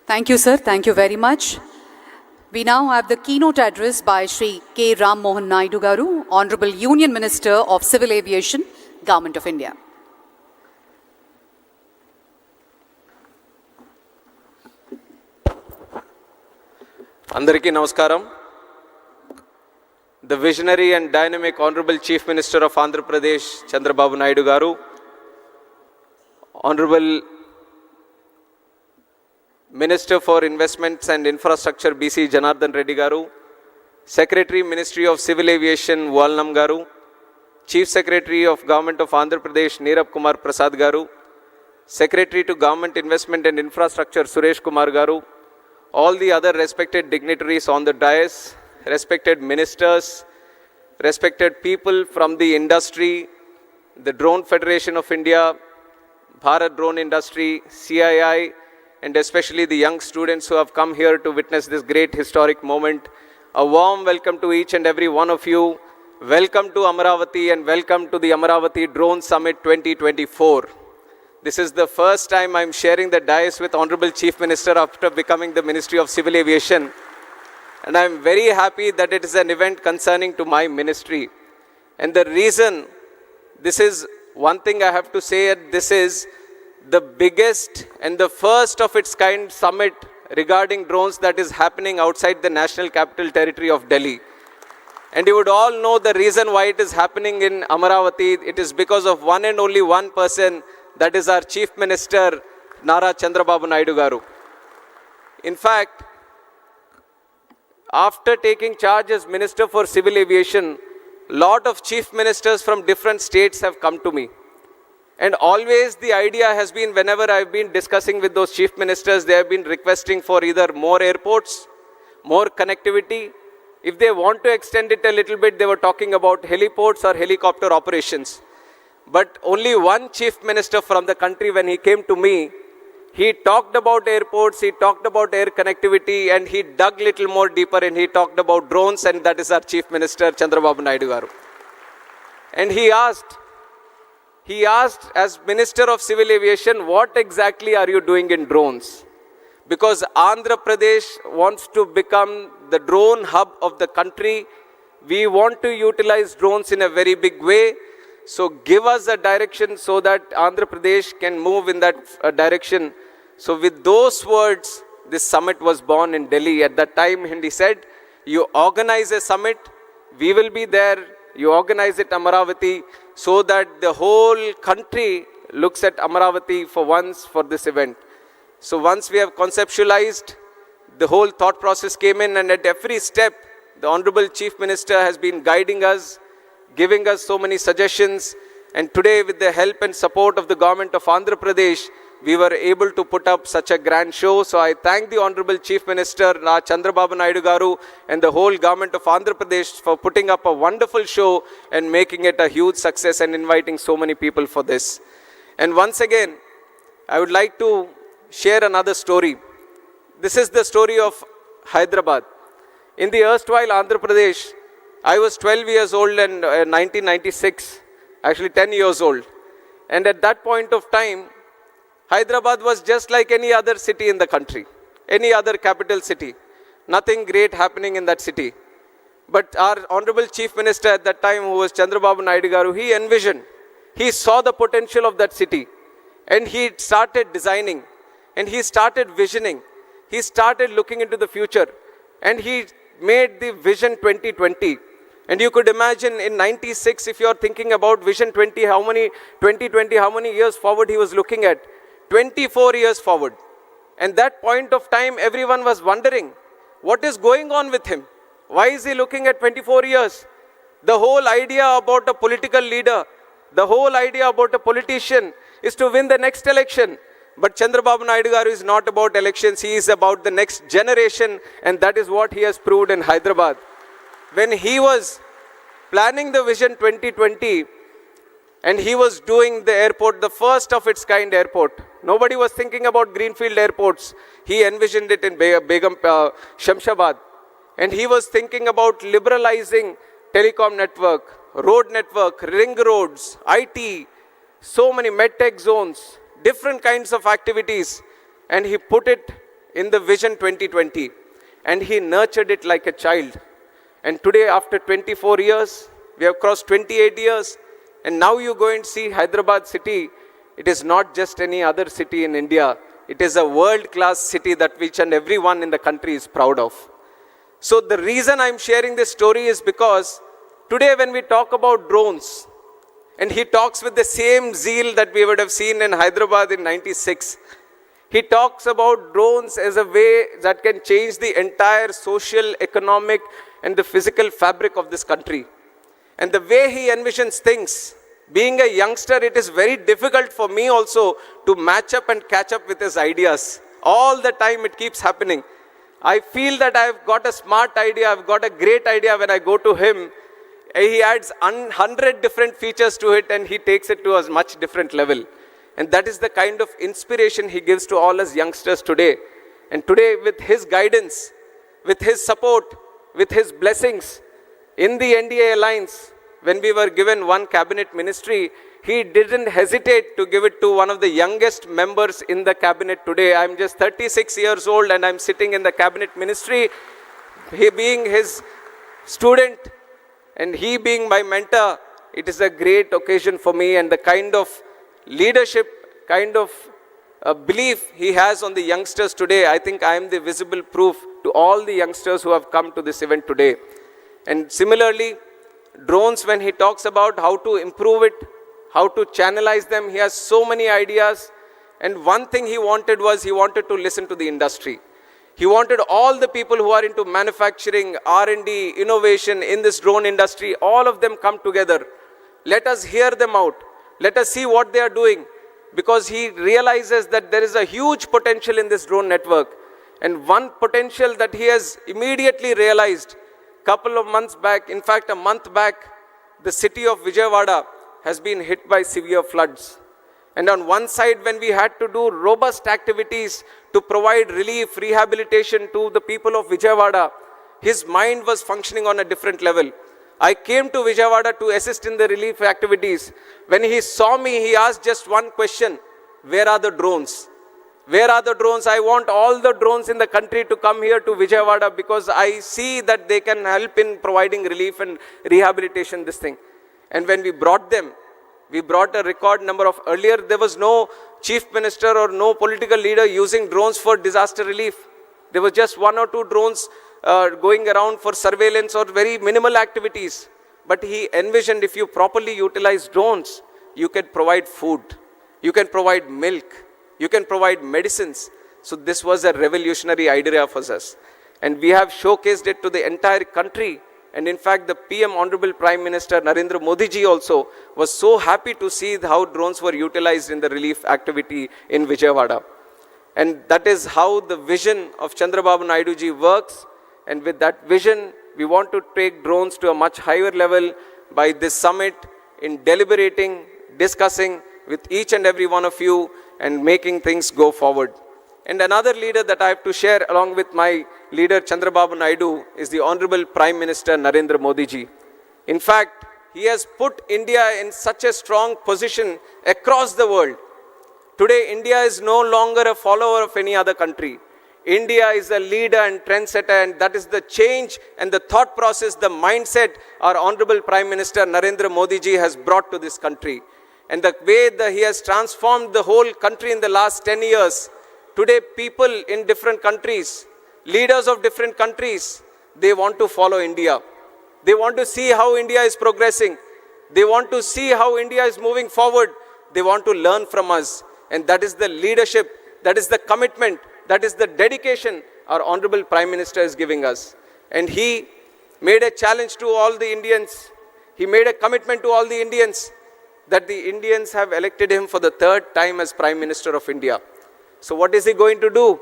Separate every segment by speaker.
Speaker 1: Thank you, sir. Thank you very much. We now have the keynote address by Shri K. Mohan Naidu Garu, Honorable Union Minister of Civil Aviation, Government of India.
Speaker 2: Andariki Namaskaram. The visionary and dynamic Honorable Chief Minister of Andhra Pradesh, Chandrababu Naidu Garu, Honorable Minister for Investments and Infrastructure, BC Janardhan Reddy Garu, Secretary, Ministry of Civil Aviation, Walnam Garu, Chief Secretary of Government of Andhra Pradesh, Neerab Kumar Prasad Garu, Secretary to Government Investment and Infrastructure, Suresh Kumar Garu, all the other respected dignitaries on the dais, respected ministers, respected people from the industry, the Drone Federation of India, Bharat Drone Industry, CII, and especially the young students who have come here to witness this great historic moment. A warm welcome to each and every one of you. Welcome to Amaravati and welcome to the Amaravati Drone Summit 2024. This is the first time I'm sharing the dais with Honorable Chief Minister after becoming the Ministry of Civil Aviation. And I'm very happy that it is an event concerning to my ministry. And the reason, this is one thing I have to say, this is the biggest and the first of its kind summit regarding drones that is happening outside the National Capital Territory of Delhi. And you would all know the reason why it is happening in Amaravati. It is because of one and only one person, that is our Chief Minister, Nara Chandrababu Naidu Garu. In fact, after taking charge as Minister for Civil Aviation, lot of Chief Ministers from different states have come to me. And always the idea has been, whenever I've been discussing with those Chief Ministers, they have been requesting for either more airports, more connectivity. If they want to extend it a little bit, they were talking about heliports or helicopter operations. But only one Chief Minister from the country, when he came to me, he talked about airports, he talked about air connectivity, and he dug little more deeper and he talked about drones, and that is our Chief Minister, Chandrababu Naidu Garu. And he asked as Minister of Civil Aviation, what exactly are you doing in drones? Because Andhra Pradesh wants to become the drone hub of the country. We want to utilize drones in a very big way. So give us a direction so that Andhra Pradesh can move in that direction. So with those words, this summit was born in Delhi. At that time, he said, you organize a summit, we will be there. You organize it Amaravati so that the whole country looks at Amaravati for once for this event. So once we have conceptualized, the whole thought process came in, and at every step, the Honorable Chief Minister has been guiding us, giving us so many suggestions, and today with the help and support of the government of Andhra Pradesh, we were able to put up such a grand show. So I thank the Honorable Chief Minister, Chandrababu Naidu Garu, and the whole government of Andhra Pradesh for putting up a wonderful show and making it a huge success and inviting so many people for this. And once again, I would like to share another story. This is the story of Hyderabad. In the erstwhile Andhra Pradesh, I was 12 years old in 1996, actually 10 years old. And at that point of time, Hyderabad was just like any other city in the country, any other capital city. Nothing great happening in that city. But our Honorable Chief Minister at that time, who was Chandrababu Naidu Garu, he envisioned, he saw the potential of that city. And he started designing, and he started visioning. He started looking into the future. And he made the Vision 2020. And you could imagine in 96, if you are thinking about Vision 2020, how many years forward he was looking at? 24 years forward. And that point of time, everyone was wondering, what is going on with him? Why is he looking at 24 years? The whole idea about a political leader, the whole idea about a politician is to win the next election. But Chandrababu Naidu Garu is not about elections, he is about the next generation, and that is what he has proved in Hyderabad. When he was planning the Vision 2020, and he was doing the airport, the first of its kind airport. Nobody was thinking about greenfield airports. He envisioned it in Shamshabad. And he was thinking about liberalizing telecom network, road network, ring roads, IT, so many medtech zones, different kinds of activities. And he put it in the Vision 2020 and he nurtured it like a child. And today, after 24 years, we have crossed 28 years, and now you go and see Hyderabad city. It is not just any other city in India. It is a world-class city that each and everyone in the country is proud of. So the reason I'm sharing this story is because today when we talk about drones, and he talks with the same zeal that we would have seen in Hyderabad in 96, he talks about drones as a way that can change the entire social, economic, and the physical fabric of this country. And the way he envisions things, being a youngster, it is very difficult for me also to match up and catch up with his ideas. All the time it keeps happening. I feel that I've got a smart idea, I've got a great idea when I go to him. He adds 100 different features to it and he takes it to a much different level. And that is the kind of inspiration he gives to all us youngsters today. And today, with his guidance, with his support, with his blessings, in the NDA alliance, when we were given one cabinet ministry, he didn't hesitate to give it to one of the youngest members in the cabinet today. I'm just 36 years old and I'm sitting in the cabinet ministry. He being his student and he being my mentor, it is a great occasion for me, and the kind of leadership, kind of belief he has on the youngsters today, I think I am the visible proof to all the youngsters who have come to this event today. And similarly, drones, when he talks about how to improve it, how to channelize them, he has so many ideas. And one thing he wanted was he wanted to listen to the industry. He wanted all the people who are into manufacturing, R&D, innovation in this drone industry, all of them come together. Let us hear them out. Let us see what they are doing, because he realizes that there is a huge potential in this drone network. And one potential that he has immediately realized, couple of months back, in fact a month back, the city of Vijayawada has been hit by severe floods. And on one side, when we had to do robust activities to provide relief, rehabilitation to the people of Vijayawada, his mind was functioning on a different level. I came to Vijayawada to assist in the relief activities. When he saw me, he asked just one question: where are the drones? Where are the drones? I want all the drones in the country to come here to Vijayawada, because I see that they can help in providing relief and rehabilitation, this thing. And when we brought them, we brought a record number of, earlier there was no chief minister or no political leader using drones for disaster relief. There was just one or two drones going around for surveillance or very minimal activities. But he envisioned, if you properly utilize drones, you can provide food, you can provide milk, you can provide medicines. So this was a revolutionary idea for us. And we have showcased it to the entire country. And in fact, the PM, Honorable Prime Minister Narendra Modi ji also was so happy to see how drones were utilized in the relief activity in Vijayawada. And that is how the vision of Chandrababu Naidu ji works. And with that vision, we want to take drones to a much higher level by this summit, in deliberating, discussing with each and every one of you and making things go forward. And another leader that I have to share along with my leader Chandrababu Naidu is the Honorable Prime Minister Narendra Modi ji. In fact, he has put India in such a strong position across the world. Today, India is no longer a follower of any other country. India is a leader and trendsetter, and that is the change and the thought process, the mindset our Honorable Prime Minister Narendra Modi ji has brought to this country. And the way that he has transformed the whole country in the last 10 years, today people in different countries, leaders of different countries, they want to follow India. They want to see how India is progressing. They want to see how India is moving forward. They want to learn from us. And that is the leadership, that is the commitment, that is the dedication our Honorable Prime Minister is giving us. And he made a challenge to all the Indians. He made a commitment to all the Indians that the Indians have elected him for the third time as Prime Minister of India. So what is he going to do?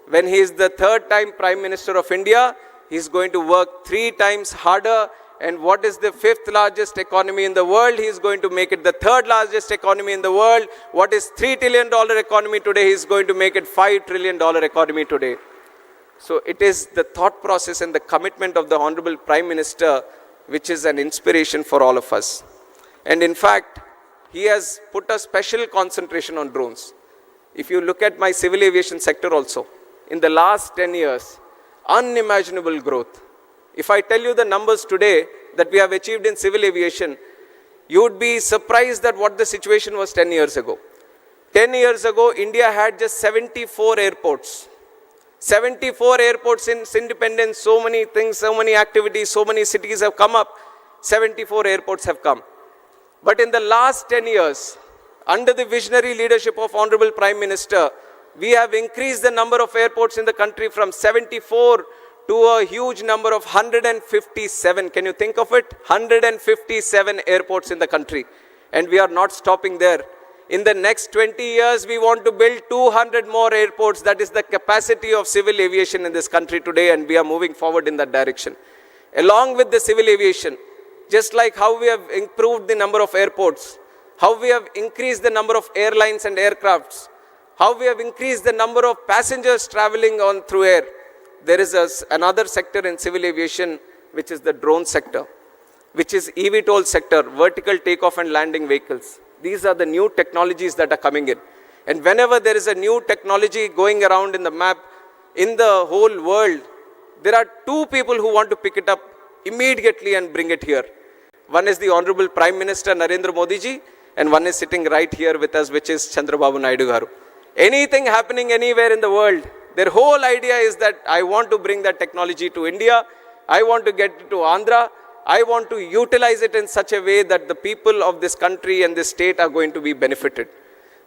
Speaker 2: When he is the third time Prime Minister of India, he is going to work 3 times harder. And what is the 5th largest economy in the world? He is going to make it the 3rd largest economy in the world. What is $3 trillion economy today? He is going to make it $5 trillion economy today. So it is the thought process and the commitment of the Honorable Prime Minister which is an inspiration for all of us. And in fact, he has put a special concentration on drones. If you look at my civil aviation sector also, in the last 10 years. Unimaginable growth. If I tell you the numbers today that we have achieved in civil aviation, you would be surprised at what the situation was 10 years ago. 10 years ago, India had just 74 airports. 74 airports since independence, so many things, so many activities, so many cities have come up. 74 airports have come. But in the last 10 years, under the visionary leadership of Honorable Prime Minister, we have increased the number of airports in the country from 74 to a huge number of 157. Can you think of it? 157 airports in the country. And we are not stopping there. In the next 20 years, we want to build 200 more airports. That is the capacity of civil aviation in this country today, and we are moving forward in that direction. Along with the civil aviation, just like how we have improved the number of airports, how we have increased the number of airlines and aircrafts, how we have increased the number of passengers traveling on through air, there is another sector in civil aviation, which is the drone sector, which is eVTOL sector, vertical takeoff and landing vehicles. These are the new technologies that are coming in. And whenever there is a new technology going around in the map, in the whole world, there are two people who want to pick it up immediately and bring it here. One is the Honorable Prime Minister Narendra Modi ji, and one is sitting right here with us, which is Chandrababu Naidu garu. Anything happening anywhere in the world, their whole idea is that I want to bring that technology to India, I want to get it to Andhra, I want to utilize it in such a way that the people of this country and this state are going to be benefited.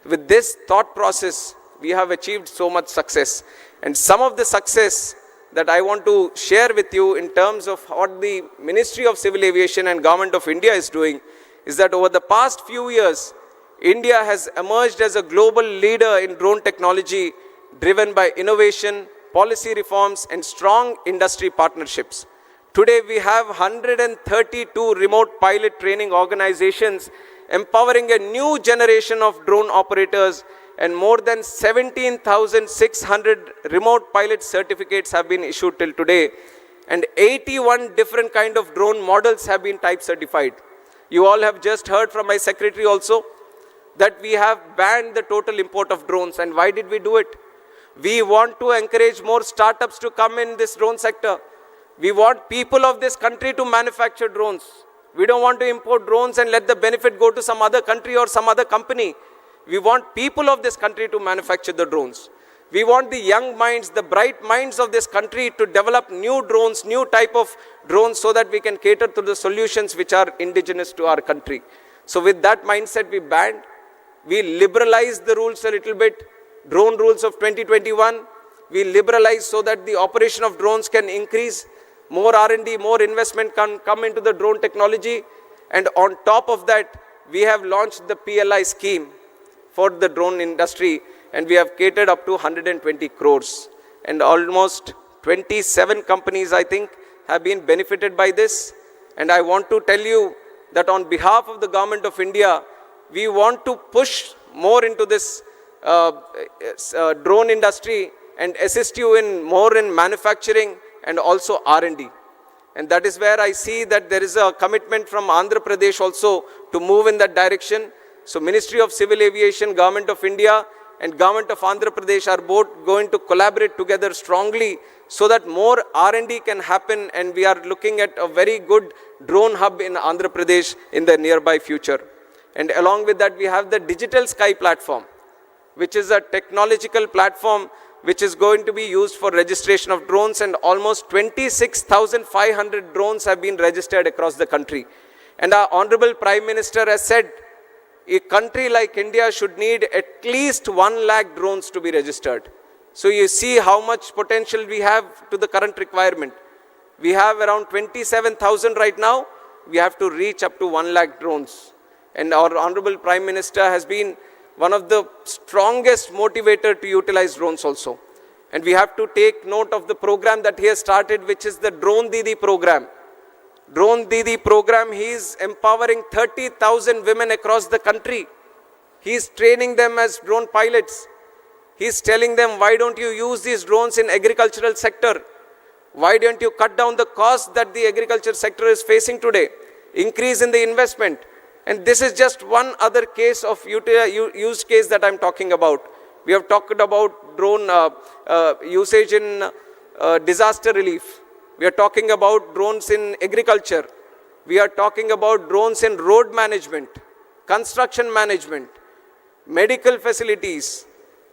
Speaker 2: With this thought process, we have achieved so much success. And some of the success that I want to share with you in terms of what the Ministry of Civil Aviation and Government of India is doing is that over the past few years, India has emerged as a global leader in drone technology driven by innovation, policy reforms, and strong industry partnerships. Today, we have 132 remote pilot training organizations empowering a new generation of drone operators, and more than 17,600 remote pilot certificates have been issued till today, and 81 different kind of drone models have been type certified. You all have just heard from my secretary also that we have banned the total import of drones. And why did we do it? We want to encourage more startups to come in this drone sector. We want people of this country to manufacture drones. We don't want to import drones and let the benefit go to some other country or some other company. We want people of this country to manufacture the drones. We want the young minds, the bright minds of this country to develop new drones, new type of drones, so that we can cater to the solutions which are indigenous to our country. So with that mindset, we banned. We liberalized the rules a little bit. Drone rules of 2021, we liberalized so that the operation of drones can increase. More R&D, more investment can come into the drone technology. And on top of that, we have launched the PLI scheme for the drone industry, and we have catered up to 120 crores. And almost 27 companies, I think, have been benefited by this. And I want to tell you that on behalf of the Government of India, we want to push more into this drone industry and assist you in more in manufacturing and also R&D. And that is where I see that there is a commitment from Andhra Pradesh also to move in that direction. So Ministry of Civil Aviation, Government of India and Government of Andhra Pradesh are both going to collaborate together strongly so that more R&D can happen, and we are looking at a very good drone hub in Andhra Pradesh in the nearby future. And along with that, we have the Digital Sky platform, which is a technological platform which is going to be used for registration of drones, and almost 26,500 drones have been registered across the country. And our Honorable Prime Minister has said a country like India should need at least 1 lakh drones to be registered. So you see how much potential we have to the current requirement. We have around 27,000 right now. We have to reach up to 1 lakh drones. And our Honorable Prime Minister has been one of the strongest motivator to utilize drones also. And we have to take note of the program that he has started, which is the Drone Didi program. Drone Didi program, he is empowering 30,000 women across the country. He is training them as drone pilots. He is telling them, why don't you use these drones in agricultural sector? Why don't you cut down the cost that the agriculture sector is facing today? Increase in the investment. And this is just one other case of use case that I'm talking about. We have talked about drone usage in disaster relief. We are talking about drones in agriculture. We are talking about drones in road management, construction management, medical facilities,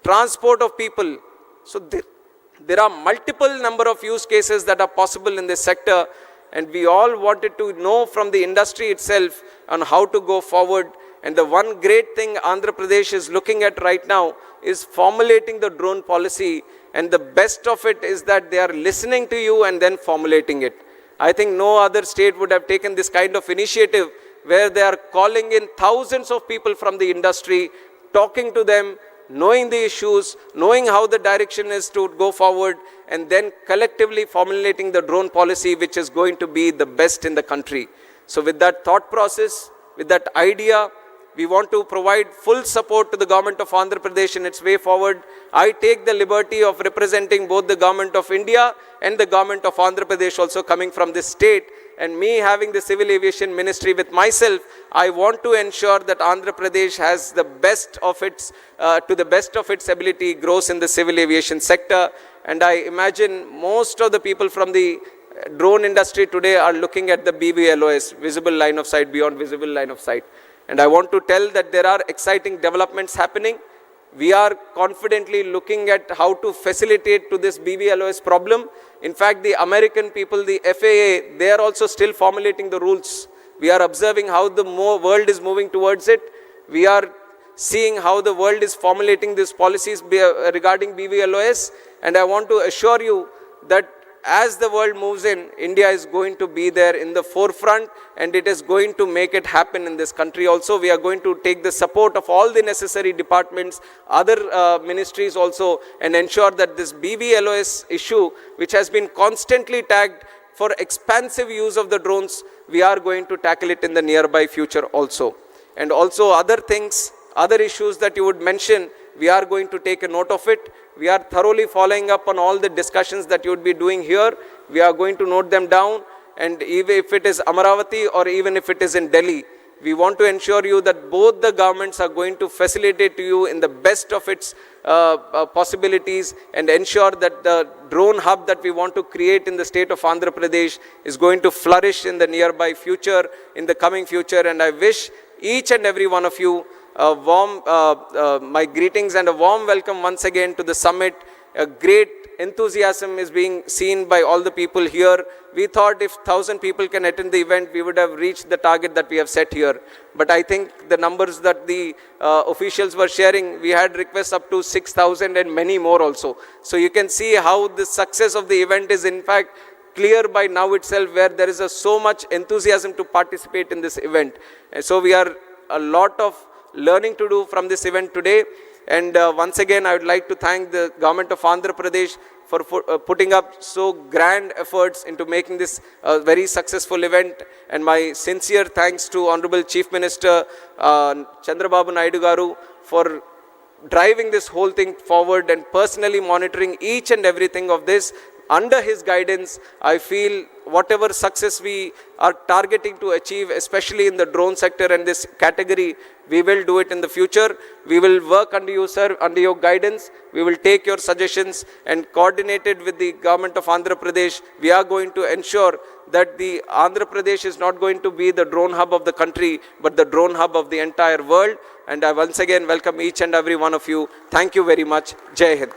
Speaker 2: transport of people. So there are multiple number of use cases that are possible in this sector, and we all wanted to know from the industry itself on how to go forward. And the one great thing Andhra Pradesh is looking at right now is formulating the drone policy, and the best of it is that they are listening to you and then formulating it. I think no other state would have taken this kind of initiative where they are calling in thousands of people from the industry, talking to them, knowing the issues, knowing how the direction is to go forward, and then collectively formulating the drone policy which is going to be the best in the country. So with that thought process, with that idea, we want to provide full support to the government of Andhra Pradesh in its way forward. I take the liberty of representing both the government of India and the government of Andhra Pradesh also coming from this state. And me having the Civil Aviation Ministry with myself, I want to ensure that Andhra Pradesh has the best of its, to the best of its ability, grows in the civil aviation sector. And I imagine most of the people from the drone industry today are looking at the BVLOS, visible line of sight, beyond visible line of sight. And I want to tell that there are exciting developments happening. We are confidently looking at how to facilitate to this BVLOS problem. In fact, the American people, the FAA, they are also still formulating the rules. We are observing how the world is moving towards it. We are seeing how the world is formulating these policies regarding BVLOS. And I want to assure you that as the world moves in, India is going to be there in the forefront, and it is going to make it happen in this country also. We are going to take the support of all the necessary departments, other ministries also, and ensure that this BVLOS issue, which has been constantly tagged for expansive use of the drones, we are going to tackle it in the nearby future also. And also other things, other issues that you would mention, we are going to take a note of it. We are thoroughly following up on all the discussions that you would be doing here. We are going to note them down, and even if it is Amaravati or even if it is in Delhi, we want to ensure you that both the governments are going to facilitate to you in the best of its possibilities, and ensure that the drone hub that we want to create in the state of Andhra Pradesh is going to flourish in the nearby future, in the coming future. And I wish each and every one of you a warm, my greetings and a warm welcome once again to the summit. A great enthusiasm is being seen by all the people here. We thought if 1,000 people can attend the event, we would have reached the target that we have set here. But I think the numbers that the officials were sharing, we had requests up to 6,000 and many more also. So you can see how the success of the event is in fact clear by now itself, where there is so much enthusiasm to participate in this event. And so we are a lot of learning to do from this event today. And once again, I would like to thank the government of Andhra Pradesh for putting up so grand efforts into making this a very successful event. And my sincere thanks to Honorable Chief Minister Chandrababu Naidu Garu for driving this whole thing forward and personally monitoring each and everything of this. Under his guidance, I feel whatever success we are targeting to achieve, especially in the drone sector and this category, we will do it in the future. We will work under you, sir, under your guidance. We will take your suggestions, and coordinated with the government of Andhra Pradesh, we are going to ensure that the Andhra Pradesh is not going to be the drone hub of the country, but the drone hub of the entire world. And I once again welcome each and every one of you. Thank you very much. Jai Hind.